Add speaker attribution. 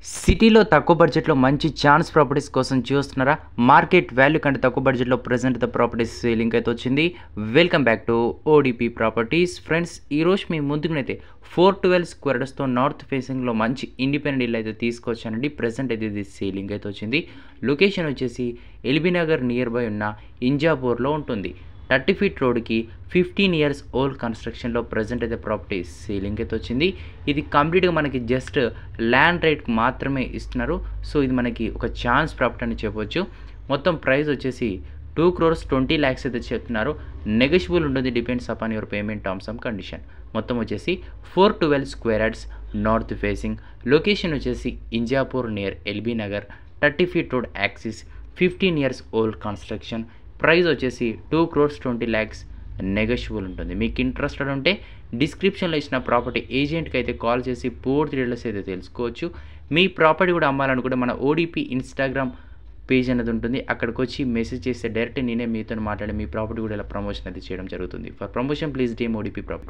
Speaker 1: సిటీలో తక్కువ బడ్జెట్‌లో మంచి ఛాన్స్ ప్రాపర్టీస్ కోసం చూస్తున్నారా? మార్కెట్ వాల్యూ కంటే తక్కువ బడ్జెట్‌లో ప్రెజెంట్ ద ప్రాపర్టీస్ సేలింగ్‌కి అయితే వచ్చింది. Welcome back to ODP properties. Friends, ఈరోజు మీ ముందుకునైతే 412 స్క్వేర్ యార్డ్స్‌తో నార్త్ ఫేసింగ్‌లో మంచి ఇండిపెండెంట్ ఇల్లు అయితే తీసుకొచ్చానండి. ప్రెజెంట్ అయితే ఇది సేలింగ్ అయితే వచ్చింది. లొకేషన్ వచ్చేసి ఎల్బీ నగర్ నియర్ బై ఉన్న ఇంజాపూర్‌లో ఉంటుంది. 30 ఫీట్ రోడ్‌కి 15 ఇయర్స్ ఓల్డ్ కన్‌స్ట్రక్షన్‌లో ప్రెజెంట్ అయితే ప్రాపర్టీ సేలింగ్‌కి అయితే వచ్చింది. ఇది కంప్లీట్‌గా మనకి జస్ట్ ల్యాండ్ రేట్‌కి మాత్రమే ఇస్తున్నారు. సో, ఇది మనకి ఒక ఛాన్స్ ప్రాపర్టీ అని చెప్పొచ్చు. మొత్తం ప్రైస్ వచ్చేసి 2,20,00,000 అయితే చెప్తున్నారు. నెగోషియబుల్ ఉంటుంది. Depends upon your payment terms and condition. మొత్తం వచ్చేసి 412 square yards north facing. Location వచ్చేసి Injapur near LB Nagar. 30 feet road access. 15 years old construction. Price వచ్చేసి 2,20,00,000 నెగోషియబుల్ ఉంటుంది. మీకు ఇంట్రెస్టెడ్ ఉంటే డిస్క్రిప్షన్లో ఇచ్చిన ప్రాపర్టీ ఏజెంట్కి అయితే కాల్ చేసి పూర్తి డీటెయిల్స్ అయితే తెలుసుకోవచ్చు. మీ ప్రాపర్టీ కూడా అమ్మాలనుకుంటే మన ఓడిపి ఇన్స్టాగ్రామ్ పేజ్ అనేది ఉంటుంది. అక్కడికి వచ్చి మెసేజ్ చేస్తే డైరెక్ట్ నేనే మీతో మాట్లాడి మీ ప్రాపర్టీ కూడా ఇలా ప్రమోషన్ అయితే చేయడం జరుగుతుంది. For promotion please deem ODP property.